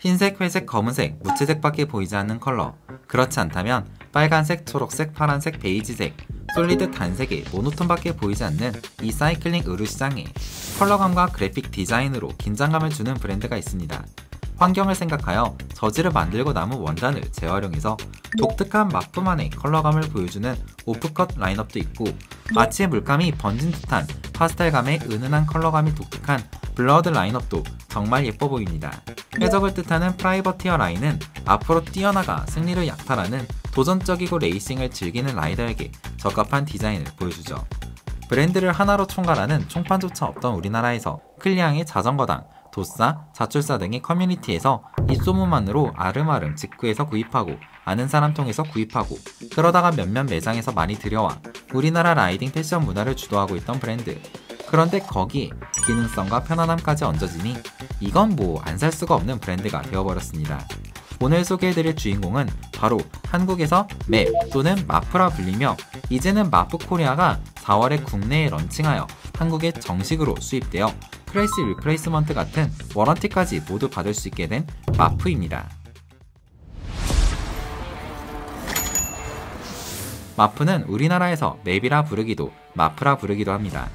흰색, 회색, 검은색, 무채색밖에 보이지 않는 컬러. 그렇지 않다면 빨간색, 초록색, 파란색, 베이지색, 솔리드 단색의 모노톤밖에 보이지 않는 이 사이클링 의류 시장에 컬러감과 그래픽 디자인으로 긴장감을 주는 브랜드가 있습니다. 환경을 생각하여 저지를 만들고 남은 원단을 재활용해서 독특한 마프만의 컬러감을 보여주는 오프컷 라인업도 있고, 마치 물감이 번진 듯한 파스텔감의 은은한 컬러감이 독특한 블러드 라인업도 정말 예뻐 보입니다. 쾌적을 뜻하는 프라이버티어 라인은 앞으로 뛰어나가 승리를 약탈하는 도전적이고 레이싱을 즐기는 라이더에게 적합한 디자인을 보여주죠. 브랜드를 하나로 총괄하는 총판조차 없던 우리나라에서 클리앙의 자전거당, 도싸, 자출사 등의 커뮤니티에서 이 소문만으로 아름아름 직구해서 구입하고 아는 사람 통해서 구입하고, 그러다가 몇몇 매장에서 많이 들여와 우리나라 라이딩 패션 문화를 주도하고 있던 브랜드. 그런데 거기에 기능성과 편안함까지 얹어지니 이건 뭐 안 살 수가 없는 브랜드가 되어버렸습니다. 오늘 소개해드릴 주인공은 바로 한국에서 맵 또는 마프라 불리며 이제는 마프 코리아가 4월에 국내에 런칭하여 한국에 정식으로 수입되어 프레스 리플레이스먼트 같은 워런티까지 모두 받을 수 있게 된 마프입니다. 마프는 우리나라에서 맵이라 부르기도 마프라 부르기도 합니다.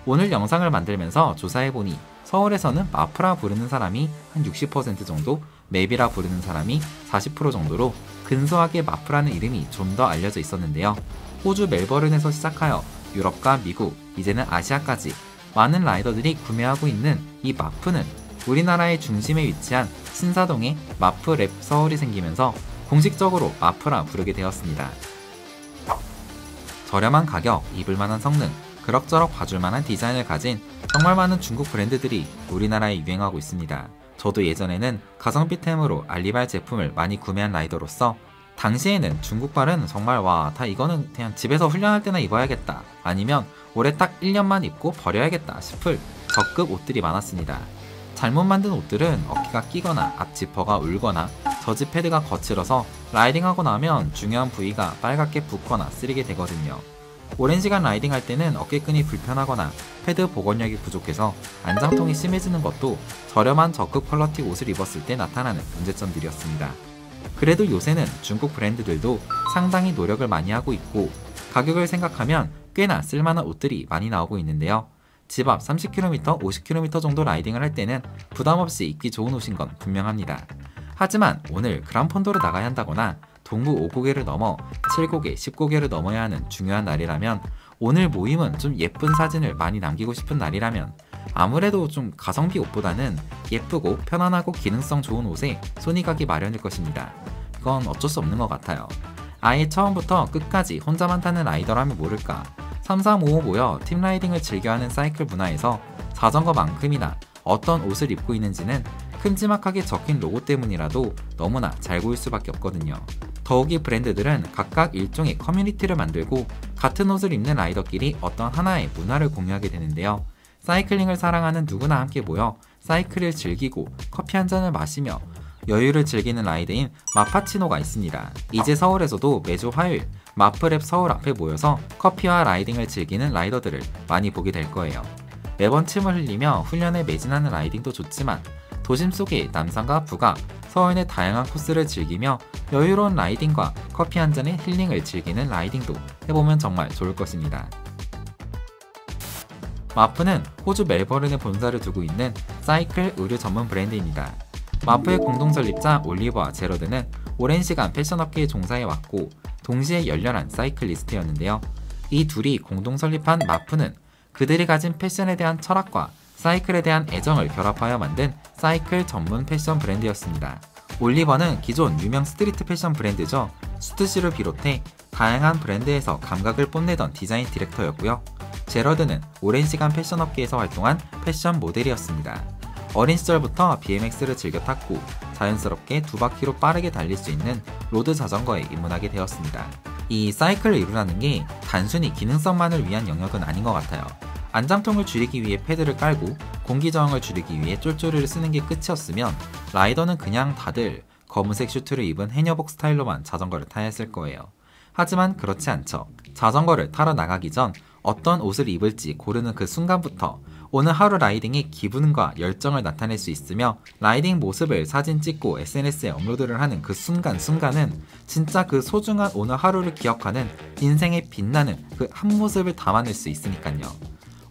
오늘 영상을 만들면서 조사해보니 서울에서는 마프라 부르는 사람이 한 60% 정도, 맵이라 부르는 사람이 40% 정도로 근소하게 마프라는 이름이 좀 더 알려져 있었는데요. 호주 멜버른에서 시작하여 유럽과 미국, 이제는 아시아까지 많은 라이더들이 구매하고 있는 이 마프는 우리나라의 중심에 위치한 신사동에 마프 랩 서울이 생기면서 공식적으로 마프라 부르게 되었습니다. 저렴한 가격, 입을만한 성능, 그럭저럭 봐줄만한 디자인을 가진 정말 많은 중국 브랜드들이 우리나라에 유행하고 있습니다. 저도 예전에는 가성비템으로 알리발 제품을 많이 구매한 라이더로서 당시에는 중국발은 정말 와, 다 이거는 그냥 집에서 훈련할 때나 입어야겠다, 아니면 올해 딱 1년만 입고 버려야겠다 싶을 저급 옷들이 많았습니다. 잘못 만든 옷들은 어깨가 끼거나 앞 지퍼가 울거나 저지 패드가 거칠어서 라이딩하고 나면 중요한 부위가 빨갛게 붓거나 쓰리게 되거든요. 오랜 시간 라이딩할 때는 어깨끈이 불편하거나 패드 복원력이 부족해서 안장통이 심해지는 것도 저렴한 저급 퀄러티 옷을 입었을 때 나타나는 문제점들이었습니다. 그래도 요새는 중국 브랜드들도 상당히 노력을 많이 하고 있고, 가격을 생각하면 꽤나 쓸만한 옷들이 많이 나오고 있는데요. 집 앞 30km, 50km 정도 라이딩을 할 때는 부담없이 입기 좋은 옷인 건 분명합니다. 하지만 오늘 그란폰도로 나가야 한다거나 동부 5고개를 넘어 7고개, 10고개를 넘어야 하는 중요한 날이라면, 오늘 모임은 좀 예쁜 사진을 많이 남기고 싶은 날이라면 아무래도 좀 가성비 옷보다는 예쁘고 편안하고 기능성 좋은 옷에 손이 가기 마련일 것입니다. 이건 어쩔 수 없는 것 같아요. 아예 처음부터 끝까지 혼자만 타는 라이더라면 모를까, 3355 모여 팀 라이딩을 즐겨하는 사이클 문화에서 자전거만큼이나 어떤 옷을 입고 있는지는 큼지막하게 적힌 로고 때문이라도 너무나 잘 보일 수밖에 없거든요. 더욱이 브랜드들은 각각 일종의 커뮤니티를 만들고 같은 옷을 입는 라이더끼리 어떤 하나의 문화를 공유하게 되는데요. 사이클링을 사랑하는 누구나 함께 모여 사이클을 즐기고 커피 한 잔을 마시며 여유를 즐기는 라이드인 마파치노가 있습니다. 이제 서울에서도 매주 화요일 마프랩 서울 앞에 모여서 커피와 라이딩을 즐기는 라이더들을 많이 보게 될 거예요. 매번 침을 흘리며 훈련에 매진하는 라이딩도 좋지만 도심 속의 남산과 북악, 서울의 다양한 코스를 즐기며 여유로운 라이딩과 커피 한 잔의 힐링을 즐기는 라이딩도 해보면 정말 좋을 것입니다. 마프는 호주 멜버른에 본사를 두고 있는 사이클 의류 전문 브랜드입니다. 마프의 공동 설립자 올리버와 제러드는 오랜 시간 패션업계에 종사해왔고 동시에 열렬한 사이클리스트였는데요. 이 둘이 공동 설립한 마프는 그들이 가진 패션에 대한 철학과 사이클에 대한 애정을 결합하여 만든 사이클 전문 패션 브랜드였습니다. 올리버는 기존 유명 스트리트 패션 브랜드죠. 스투시를 비롯해 다양한 브랜드에서 감각을 뽐내던 디자인 디렉터였고요. 제러드는 오랜 시간 패션업계에서 활동한 패션 모델이었습니다. 어린 시절부터 BMX를 즐겨 탔고 자연스럽게 두 바퀴로 빠르게 달릴 수 있는 로드 자전거에 입문하게 되었습니다. 이 사이클을 이루라는 게 단순히 기능성만을 위한 영역은 아닌 것 같아요. 안장통을 줄이기 위해 패드를 깔고 공기 저항을 줄이기 위해 쫄쫄이를 쓰는 게 끝이었으면 라이더는 그냥 다들 검은색 슈트를 입은 해녀복 스타일로만 자전거를 타야 했을 거예요. 하지만 그렇지 않죠. 자전거를 타러 나가기 전 어떤 옷을 입을지 고르는 그 순간부터 오늘 하루 라이딩의 기분과 열정을 나타낼 수 있으며 라이딩 모습을 사진 찍고 SNS에 업로드를 하는 그 순간순간은 진짜 그 소중한 오늘 하루를 기억하는 인생의 빛나는 그 한 모습을 담아낼 수 있으니까요.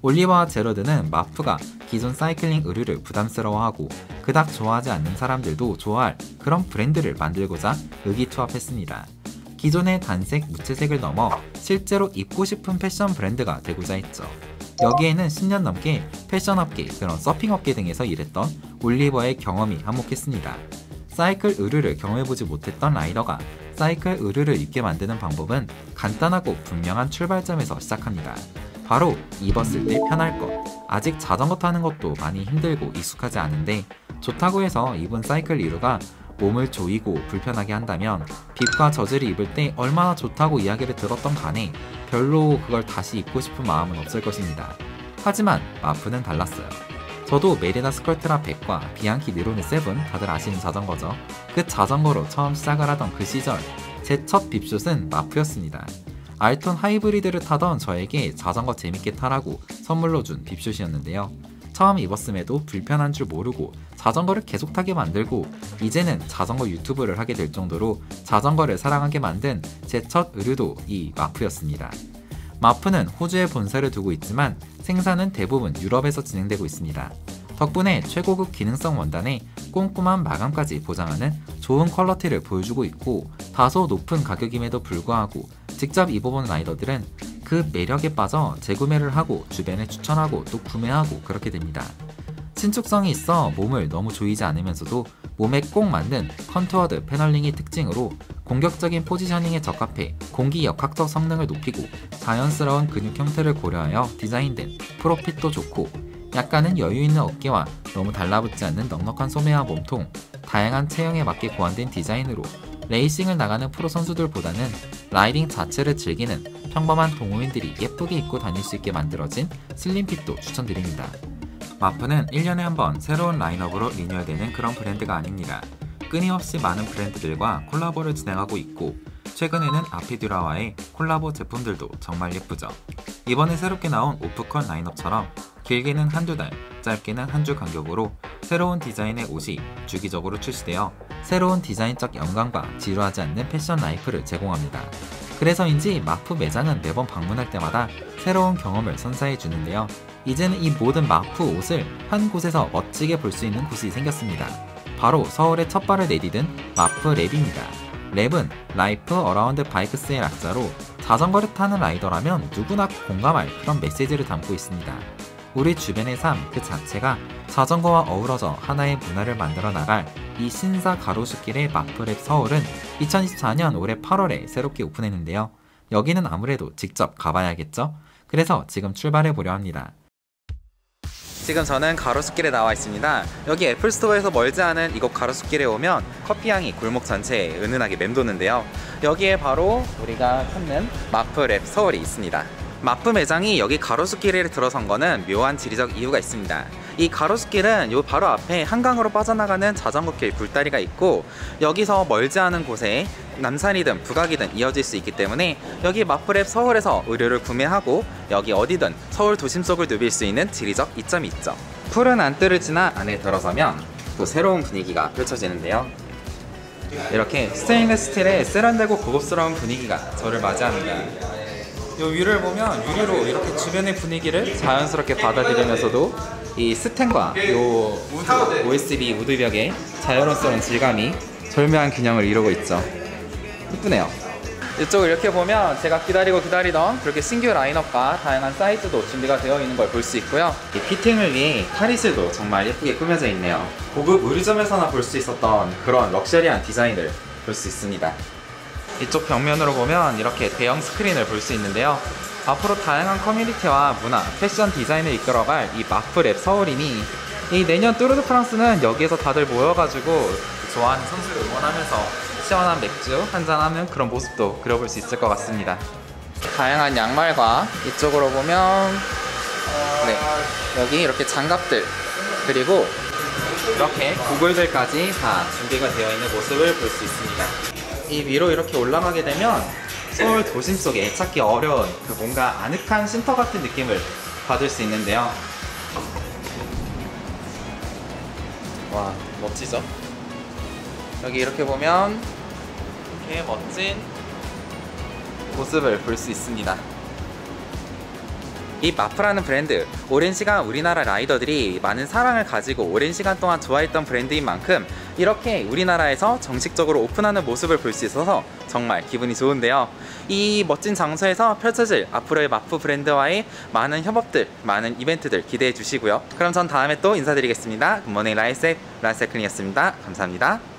올리버와 제러드는 마프가 기존 사이클링 의류를 부담스러워하고 그닥 좋아하지 않는 사람들도 좋아할 그런 브랜드를 만들고자 의기투합했습니다. 기존의 단색, 무채색을 넘어 실제로 입고 싶은 패션 브랜드가 되고자 했죠. 여기에는 10년 넘게 패션업계, 그런 서핑업계 등에서 일했던 올리버의 경험이 한몫했습니다. 사이클 의류를 경험해보지 못했던 라이더가 사이클 의류를 입게 만드는 방법은 간단하고 분명한 출발점에서 시작합니다. 바로 입었을 때 편할 것. 아직 자전거 타는 것도 많이 힘들고 익숙하지 않은데 좋다고 해서 입은 사이클 의류가 몸을 조이고 불편하게 한다면 빛과 저지를 입을 때 얼마나 좋다고 이야기를 들었던 간에 별로 그걸 다시 입고 싶은 마음은 없을 것입니다. 하지만 마프는 달랐어요. 저도 메리나 스컬트라 100과 비앙키 니로네 7 다들 아시는 자전거죠. 그 자전거로 처음 시작을 하던 그 시절 제 첫 빕숏은 마프였습니다. 알톤 하이브리드를 타던 저에게 자전거 재밌게 타라고 선물로 준 빕숏이었는데요. 처음 입었음에도 불편한 줄 모르고 자전거를 계속 타게 만들고 이제는 자전거 유튜브를 하게 될 정도로 자전거를 사랑하게 만든 제 첫 의류도 이 마프였습니다. 마프는 호주에 본사를 두고 있지만 생산은 대부분 유럽에서 진행되고 있습니다. 덕분에 최고급 기능성 원단에 꼼꼼한 마감까지 보장하는 좋은 퀄리티를 보여주고 있고 다소 높은 가격임에도 불구하고 직접 입어본 라이더들은 그 매력에 빠져 재구매를 하고 주변에 추천하고 또 구매하고 그렇게 됩니다. 신축성이 있어 몸을 너무 조이지 않으면서도 몸에 꼭 맞는 컨투어드 패널링의 특징으로 공격적인 포지셔닝에 적합해 공기 역학적 성능을 높이고 자연스러운 근육 형태를 고려하여 디자인된 프로핏도 좋고 약간은 여유있는 어깨와 너무 달라붙지 않는 넉넉한 소매와 몸통, 다양한 체형에 맞게 고안된 디자인으로 레이싱을 나가는 프로 선수들보다는 라이딩 자체를 즐기는 평범한 동호인들이 예쁘게 입고 다닐 수 있게 만들어진 슬림핏도 추천드립니다. 마프는 1년에 한 번 새로운 라인업으로 리뉴얼되는 그런 브랜드가 아닙니다. 끊임없이 많은 브랜드들과 콜라보를 진행하고 있고 최근에는 아피듀라와의 콜라보 제품들도 정말 예쁘죠. 이번에 새롭게 나온 오프컷 라인업처럼 길게는 한두 달, 짧게는 한 주 간격으로 새로운 디자인의 옷이 주기적으로 출시되어 새로운 디자인적 영감과 지루하지 않는 패션 라이프를 제공합니다. 그래서인지 마프 매장은 매번 방문할 때마다 새로운 경험을 선사해 주는데요. 이제는 이 모든 마프 옷을 한 곳에서 멋지게 볼 수 있는 곳이 생겼습니다. 바로 서울에 첫 발을 내디딘 마프 랩입니다. 랩은 라이프 어라운드 바이크스의 약자로 자전거를 타는 라이더라면 누구나 공감할 그런 메시지를 담고 있습니다. 우리 주변의 삶 그 자체가 자전거와 어우러져 하나의 문화를 만들어 나갈 이 신사 가로수길의 마프랩 서울은 2024년 올해 8월에 새롭게 오픈했는데요. 여기는 아무래도 직접 가봐야겠죠? 그래서 지금 출발해 보려 합니다. 지금 저는 가로수길에 나와 있습니다. 여기 애플스토어에서 멀지 않은 이곳 가로수길에 오면 커피향이 골목 전체에 은은하게 맴도는데요. 여기에 바로 우리가 찾는 마프랩 서울이 있습니다. 마프 매장이 여기 가로수길에 들어선 거는 묘한 지리적 이유가 있습니다. 이 가로수길은 요 바로 앞에 한강으로 빠져나가는 자전거길 굴다리가 있고 여기서 멀지 않은 곳에 남산이든 북악이든 이어질 수 있기 때문에 여기 마프랩 서울에서 의류를 구매하고 여기 어디든 서울 도심 속을 누빌 수 있는 지리적 이점이 있죠. 푸른 안뜰을 지나 안에 들어서면 또 새로운 분위기가 펼쳐지는데요. 이렇게 스테인리스 스틸의 세련되고 고급스러운 분위기가 저를 맞이합니다. 요 위를 보면 유리로 이렇게 주변의 분위기를 자연스럽게 받아들이면서도 이 스텐과 요 OSB 우드벽의 자연스러운 질감이 절묘한 균형을 이루고 있죠. 예쁘네요. 이쪽을 이렇게 보면 제가 기다리던 그렇게 신규 라인업과 다양한 사이즈도 준비가 되어 있는 걸 볼 수 있고요. 이 피팅을 위해 탈의실도 정말 예쁘게 꾸며져 있네요. 고급 의류점에서나 볼 수 있었던 그런 럭셔리한 디자인을 볼 수 있습니다. 이쪽 벽면으로 보면 이렇게 대형 스크린을 볼 수 있는데요. 앞으로 다양한 커뮤니티와 문화, 패션 디자인을 이끌어갈 이 마프랩 서울이니 이 내년 뚜르드 프랑스는 여기에서 다들 모여가지고 좋아하는 선수를 응원하면서 시원한 맥주 한잔하는 그런 모습도 그려볼 수 있을 것 같습니다. 다양한 양말과 이쪽으로 보면 여기 이렇게 장갑들 그리고 이렇게 고글들까지 다 준비가 되어 있는 모습을 볼 수 있습니다. 이 위로 이렇게 올라가게 되면 서울 도심 속에 찾기 어려운 그 뭔가 아늑한 쉼터 같은 느낌을 받을 수 있는데요. 와, 멋지죠? 여기 이렇게 보면 이렇게 멋진 모습을 볼 수 있습니다. 이 마프라는 브랜드, 오랜 시간 우리나라 라이더들이 많은 사랑을 가지고 오랜 시간 동안 좋아했던 브랜드인 만큼 이렇게 우리나라에서 정식적으로 오픈하는 모습을 볼 수 있어서 정말 기분이 좋은데요. 이 멋진 장소에서 펼쳐질 앞으로의 마프 브랜드와의 많은 협업들, 많은 이벤트들 기대해 주시고요. 그럼 전 다음에 또 인사드리겠습니다. 굿모닝 라이셉, 라세클이었습니다. 감사합니다.